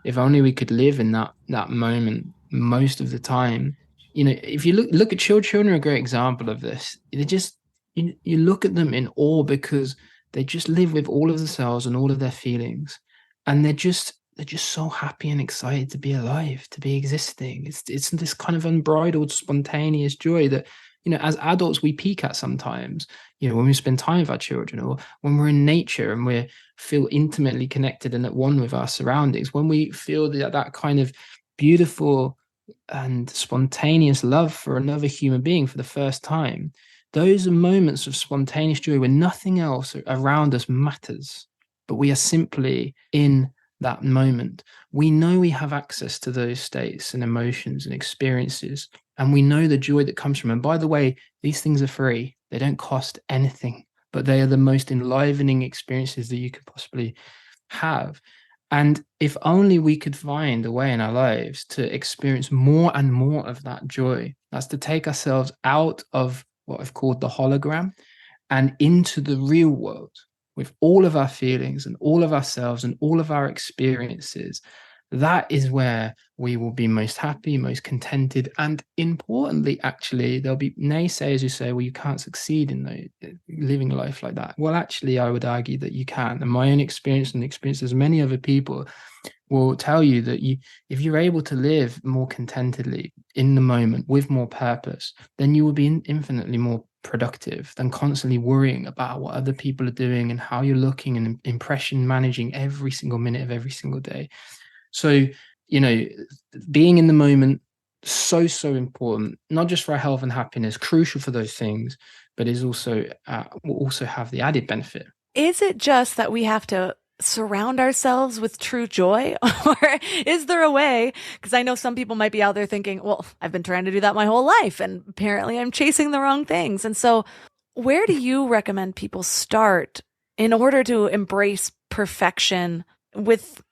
if only we could live in that moment most of the time. If you look at children are a great example of this. They just you look at them in awe because they just live with all of themselves and all of their feelings, and they're just so happy and excited to be alive, to be existing. It's this kind of unbridled, spontaneous joy that, as adults we peak at sometimes, when we spend time with our children, or when we're in nature and we feel intimately connected and at one with our surroundings, when we feel that kind of beautiful and spontaneous love for another human being for the first time. Those are moments of spontaneous joy where nothing else around us matters, but we are simply in that moment. We know we have access to those states and emotions and experiences, and we know the joy that comes from them. And by the way, these things are free. They don't cost anything, but they are the most enlivening experiences that you could possibly have. And if only we could find a way in our lives to experience more and more of that joy, that's to take ourselves out of what I've called the hologram and into the real world with all of our feelings and all of ourselves and all of our experiences. That is where we will be most happy, most contented. And importantly, actually, there'll be naysayers who say, well, you can't succeed in living a life like that. Well, actually, I would argue that you can. And my own experience and the experiences of many other people will tell you that if you're able to live more contentedly in the moment with more purpose, then you will be infinitely more productive than constantly worrying about what other people are doing and how you're looking and impression managing every single minute of every single day. So, being in the moment, so important, not just for our health and happiness, crucial for those things, but is also will also have the added benefit. Is it just that we have to surround ourselves with true joy? Or is there a way? Because I know some people might be out there thinking, well, I've been trying to do that my whole life, and apparently I'm chasing the wrong things. And so, where do you recommend people start in order to embrace perfection with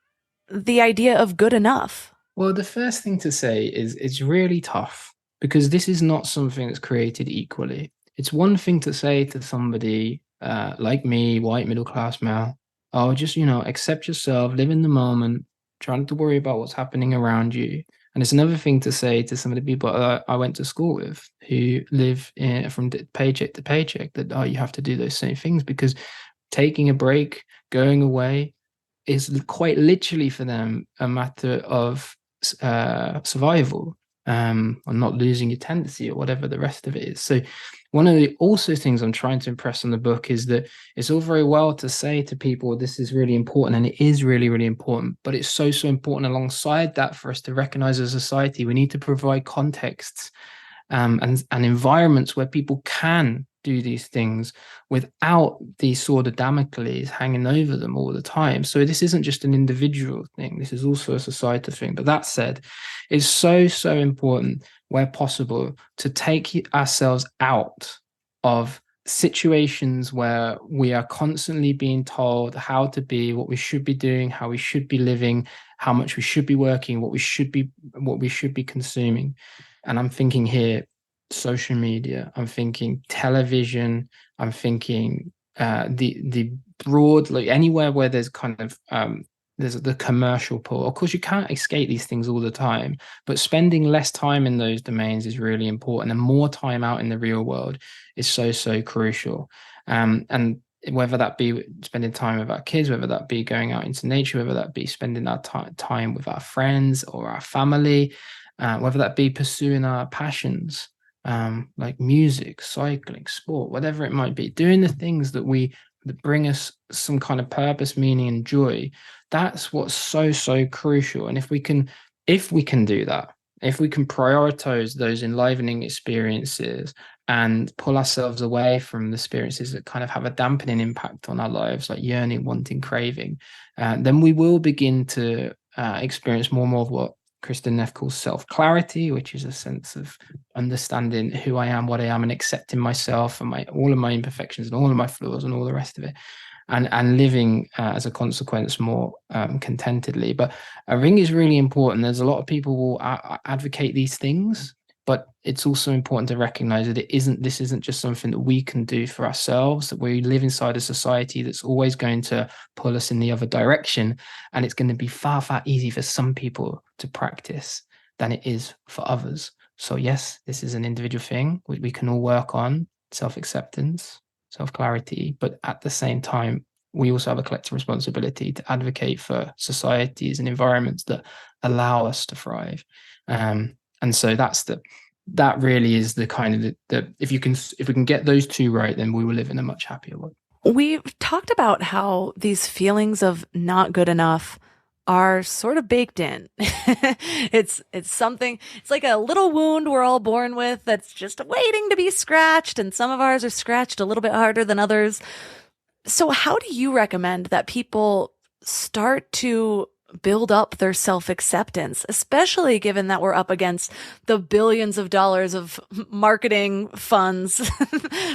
the idea of good enough? Well, the first thing to say is it's really tough because this is not something that's created equally. It's one thing to say to somebody like me, white middle class male, oh, just, accept yourself, live in the moment, try not to worry about what's happening around you. And it's another thing to say to some of the people I went to school with who live from paycheck to paycheck that, oh, you have to do those same things, because taking a break, going away, is quite literally for them a matter of survival, or not losing your tendency or whatever the rest of it is. So one of the also things I'm trying to impress on the book is that it's all very well to say to people, this is really important, and it is really, really important, but it's so important alongside that for us to recognize as a society, we need to provide contexts and environments where people can do these things without these sword of Damocles hanging over them all the time. So this isn't just an individual thing. This is also a societal thing. But that said, it's so important where possible to take ourselves out of situations where we are constantly being told how to be, what we should be doing, how we should be living, how much we should be working, what we should be consuming. And I'm thinking here, social media, I'm thinking television, I'm thinking the broad, like anywhere where there's kind of there's the commercial pull. Of course, you can't escape these things all the time, but spending less time in those domains is really important, and more time out in the real world is so crucial. And whether that be spending time with our kids, whether that be going out into nature, whether that be spending our time with our friends or our family, whether that be pursuing our passions, like music, cycling, sport, whatever it might be, doing the things that bring us some kind of purpose, meaning, and joy. That's what's so crucial. And if we can do that, if we can prioritize those enlivening experiences and pull ourselves away from the experiences that kind of have a dampening impact on our lives, like yearning, wanting, craving, then we will begin to experience more and more of what Kristen Neff calls self-clarity, which is a sense of understanding who I am, what I am, and accepting myself and all of my imperfections and all of my flaws and all the rest of it, and living as a consequence more contentedly. But I think it's really important. There's a lot of people who will advocate these things, but it's also important to recognize that this isn't just something that we can do for ourselves, that we live inside a society that's always going to pull us in the other direction. And it's going to be far easier for some people to practice than it is for others. So yes, this is an individual thing we can all work on: self-acceptance, self-clarity, but at the same time, we also have a collective responsibility to advocate for societies and environments that allow us to thrive. And so that really is the kind of the if we can get those two right, then we will live in a much happier world. We've talked about how these feelings of not good enough are sort of baked in. It's something, it's like a little wound we're all born with that's just waiting to be scratched, and some of ours are scratched a little bit harder than others. So how do you recommend that people start to build up their self-acceptance, especially given that we're up against the billions of dollars of marketing funds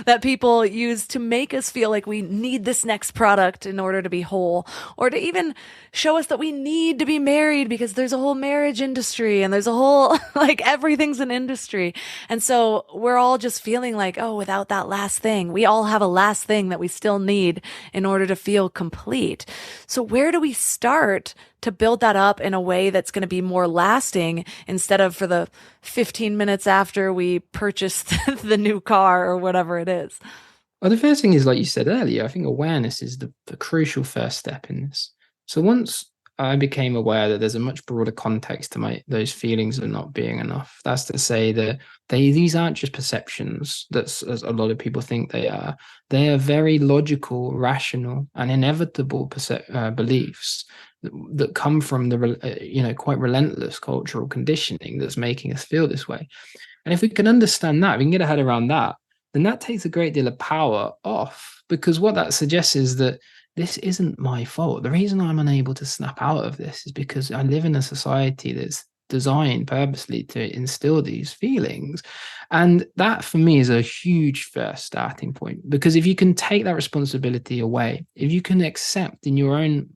that people use to make us feel like we need this next product in order to be whole, or to even show us that we need to be married because there's a whole marriage industry and there's a whole, like, everything's an industry. And so we're all just feeling like, oh, without that last thing, we all have a last thing that we still need in order to feel complete. So where do we start to build that up in a way that's going to be more lasting, instead of for the 15 minutes after we purchased the new car or whatever it is? Well, the first thing is, like you said earlier, I think awareness is the crucial first step in this. So once I became aware that there's a much broader context to those feelings of not being enough, that's to say that these aren't just perceptions, as a lot of people think they are. They are very logical, rational, and inevitable beliefs that come from the quite relentless cultural conditioning that's making us feel this way. And if we can understand that, we can get our head around that, then that takes a great deal of power off, because what that suggests is that this isn't my fault. The reason I'm unable to snap out of this is because I live in a society that's designed purposely to instill these feelings. And that, for me, is a huge first starting point, because if you can take that responsibility away, if you can accept in your own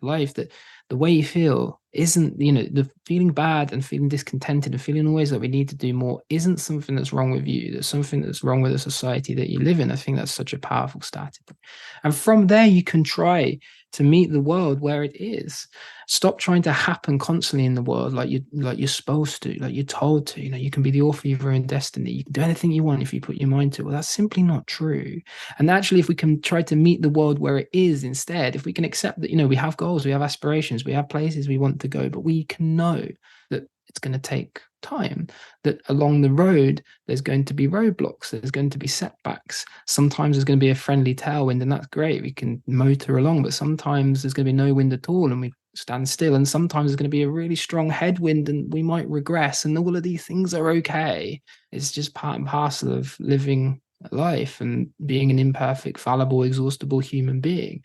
life that the way you feel isn't, the feeling bad and feeling discontented and feeling always that we need to do more isn't something that's wrong with you, that's something that's wrong with the society that you live in. I think that's such a powerful starting point. And from there, you can try to meet the world where it is. Stop trying to happen constantly in the world like you're supposed to, like you're told to. You can be the author of your own destiny. You can do anything you want if you put your mind to it. Well, that's simply not true. And actually, if we can try to meet the world where it is instead, if we can accept that, we have goals, we have aspirations, we have places we want to go, but we can know that it's going to take time, that along the road there's going to be roadblocks, there's going to be setbacks. Sometimes there's going to be a friendly tailwind, and that's great, we can motor along. But sometimes there's going to be no wind at all and we stand still, and sometimes there's going to be a really strong headwind and we might regress, and all of these things are okay. It's just part and parcel of living life and being an imperfect, fallible, exhaustible human being.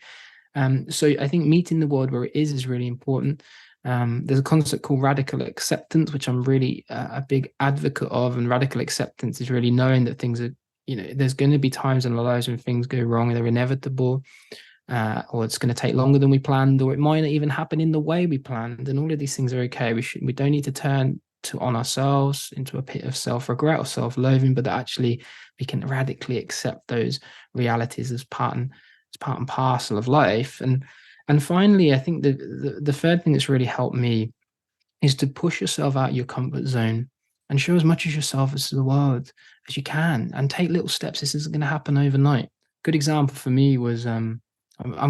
So I think meeting the world where it is really important. There's a concept called radical acceptance, which I'm really a big advocate of. And radical acceptance is really knowing that things are, there's going to be times in our lives when things go wrong and they're inevitable, or it's going to take longer than we planned, or it might not even happen in the way we planned. And all of these things are okay. We don't need to turn on ourselves into a pit of self-regret or self-loathing, but that actually we can radically accept those realities as part and parcel of life. And And finally, I think the third thing that's really helped me is to push yourself out of your comfort zone and show as much of yourself as to the world as you can, and take little steps. This isn't going to happen overnight. Good example for me was I'm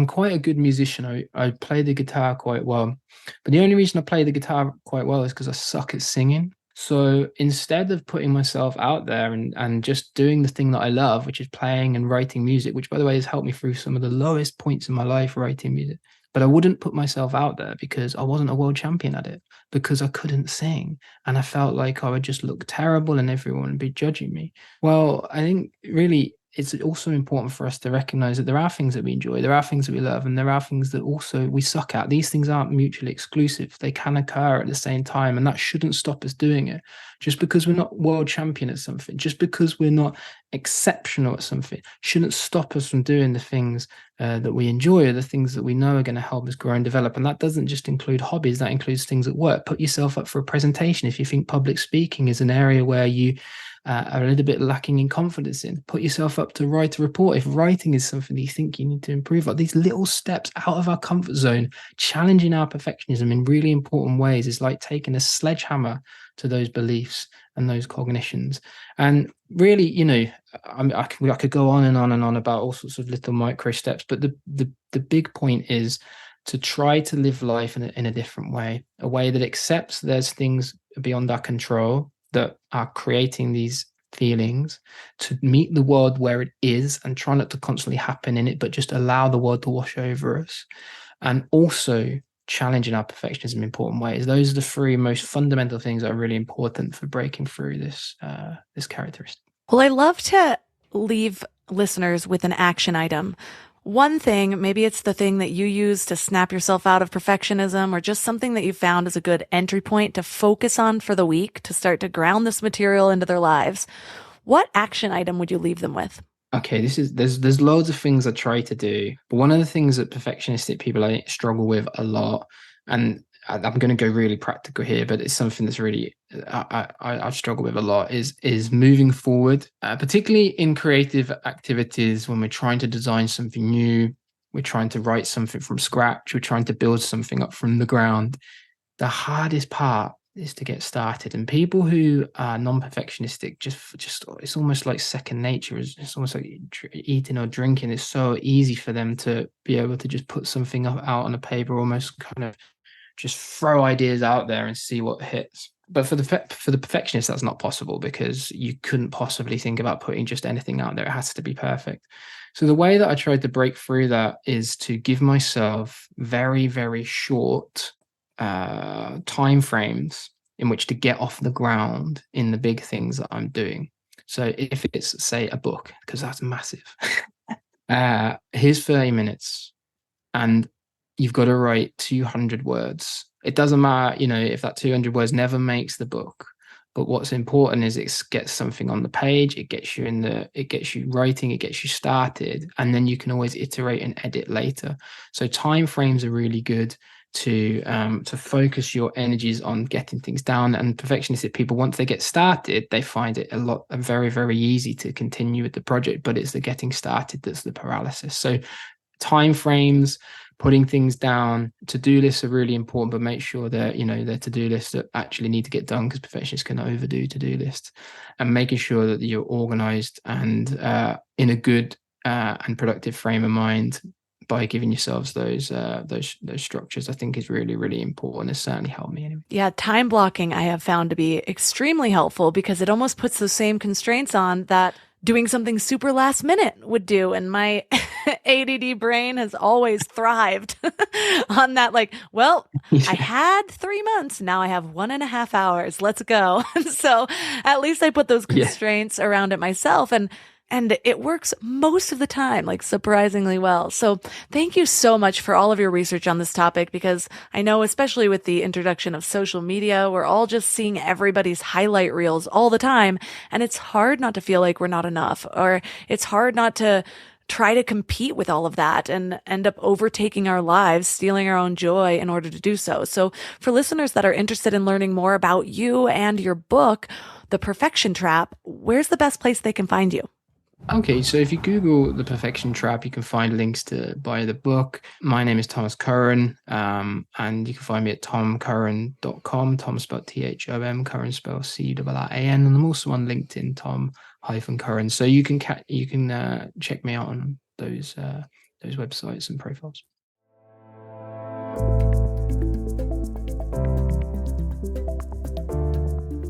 quite a good musician. I play the guitar quite well, but the only reason I play the guitar quite well is because I suck at singing. So instead of putting myself out there and just doing the thing that I love, which is playing and writing music, which by the way has helped me through some of the lowest points in my life writing music, but I wouldn't put myself out there because I wasn't a world champion at it, because I couldn't sing. And I felt like I would just look terrible and everyone would be judging me. Well, I think really it's also important for us to recognize that there are things that we enjoy, there are things that we love, and there are things that also we suck at. These things aren't mutually exclusive. They can occur at the same time, and that shouldn't stop us doing it. Just because we're not world champion at something, just because we're not exceptional at something, shouldn't stop us from doing the things that we enjoy, or the things that we know are going to help us grow and develop. And that doesn't just include hobbies, that includes things at work. Put yourself up for a presentation. If you think public speaking is an area where you are a little bit lacking in confidence in, put yourself up to write a report. If writing is something you think you need to improve on, these little steps out of our comfort zone, challenging our perfectionism in really important ways, is like taking a sledgehammer to those beliefs and those cognitions. And really, I could go on and on and on about all sorts of little micro steps, but the big point is to try to live life in a different way, a way that accepts there's things beyond our control that are creating these feelings, to meet the world where it is and try not to constantly happen in it, but just allow the world to wash over us. And also challenging our perfectionism in important ways. Those are the three most fundamental things that are really important for breaking through this characteristic. Well, I love to leave listeners with an action item. One thing, maybe it's the thing that you use to snap yourself out of perfectionism, or just something that you found is a good entry point to focus on for the week to start to ground this material into their lives. What action item would you leave them with? Okay, there's loads of things I try to do, but one of the things that perfectionistic people I struggle with a lot, and I'm going to go really practical here, but it's something that's really I struggle with a lot, is moving forward, particularly in creative activities. When we're trying to design something new, we're trying to write something from scratch, we're trying to build something up from the ground. The hardest part is to get started. And people who are non-perfectionistic, just it's almost like second nature. It's almost like eating or drinking. It's so easy for them to be able to just put something out on a paper, almost kind of just throw ideas out there and see what hits. But for the perfectionist, that's not possible, because you couldn't possibly think about putting just anything out there. It has to be perfect. So the way that I tried to break through that is to give myself very, very short time frames in which to get off the ground in the big things that I'm doing. So if it's, say, a book, because that's massive, here's 30 minutes and you've got to write 200 words. It doesn't matter, if that 200 words never makes the book, but what's important is it gets something on the page, it gets you writing, it gets you started, and then you can always iterate and edit later. So time frames are really good to focus your energies on getting things down. And perfectionistic people, once they get started, they find it very, very easy to continue with the project, but it's the getting started that's the paralysis. So time frames, putting things down, to-do lists are really important, but make sure that they're to-do lists that actually need to get done, because perfectionists can overdo to-do lists. And making sure that you're organized and in a good and productive frame of mind by giving yourselves those structures, I think is really, really important. It's certainly helped me anyway. Yeah, time blocking I have found to be extremely helpful, because it almost puts the same constraints on that doing something super last minute would do. And my ADD brain has always thrived on that. Like, well, I had 3 months. Now I have 1.5 hours. Let's go. So at least I put those constraints around it myself. And it works most of the time, like surprisingly well. So thank you so much for all of your research on this topic, because I know, especially with the introduction of social media, we're all just seeing everybody's highlight reels all the time. And it's hard not to feel like we're not enough, or it's hard not to try to compete with all of that and end up overtaking our lives, stealing our own joy in order to do so. So for listeners that are interested in learning more about you and your book, The Perfection Trap, where's the best place they can find you? Okay, so if you Google The Perfection Trap, you can find links to buy the book. My name is Thomas Curran, and you can find me at tomcurran.com. Tom spelled Thom, Curran spelled Curran, and I'm also on LinkedIn, Tom-Curran. So you can check me out on those websites and profiles.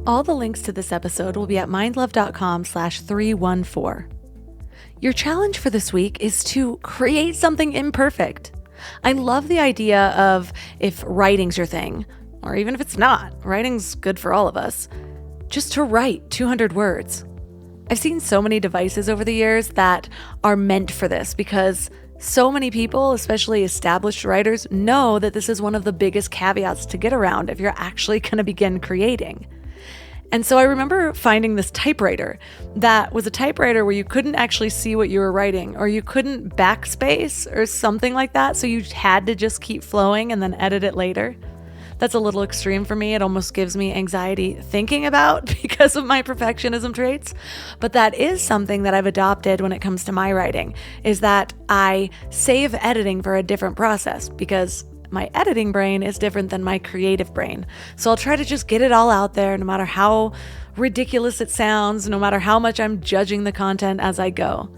All the links to this episode will be at mindlove.com/314. Your challenge for this week is to create something imperfect. I love the idea of, if writing's your thing, or even if it's not, writing's good for all of us, just to write 200 words. I've seen so many devices over the years that are meant for this because so many people, especially established writers, know that this is one of the biggest caveats to get around if you're actually going to begin creating. And so I remember finding this typewriter that was a typewriter where you couldn't actually see what you were writing, or you couldn't backspace or something like that. So you had to just keep flowing and then edit it later. That's a little extreme for me. It almost gives me anxiety thinking about because of my perfectionism traits. But that is something that I've adopted when it comes to my writing, is that I save editing for a different process because my editing brain is different than my creative brain. So I'll try to just get it all out there, no matter how ridiculous it sounds, no matter how much I'm judging the content as I go.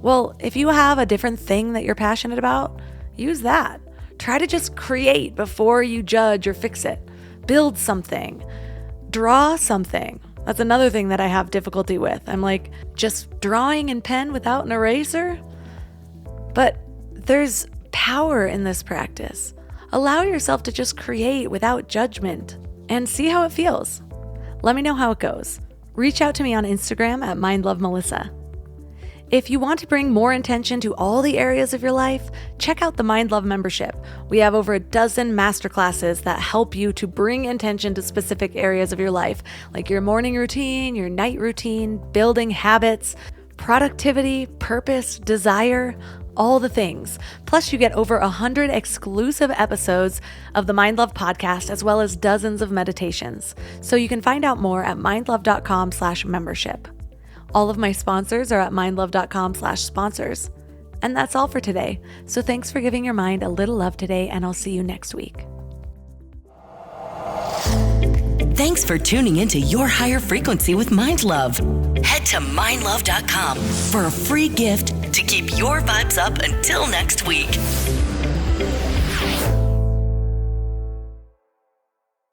Well, if you have a different thing that you're passionate about, use that. Try to just create before you judge or fix it. Build something. Draw something. That's another thing that I have difficulty with. I'm like, just drawing in pen without an eraser? But there's power in this practice. Allow yourself to just create without judgment and see how it feels. Let me know how it goes. Reach out to me on Instagram at mindlovemelissa. If you want to bring more intention to all the areas of your life, check out the Mind Love membership. We have over a dozen masterclasses that help you to bring intention to specific areas of your life, like your morning routine, your night routine, building habits, productivity, purpose, desire, all the things. Plus, you get over 100 exclusive episodes of the Mind Love podcast, as well as dozens of meditations. So you can find out more at mindlove.com/membership. All of my sponsors are at mindlove.com/sponsors. And that's all for today. So thanks for giving your mind a little love today, and I'll see you next week. Thanks for tuning into Your Higher Frequency with Mind Love. Head to mindlove.com for a free gift to keep your vibes up until next week.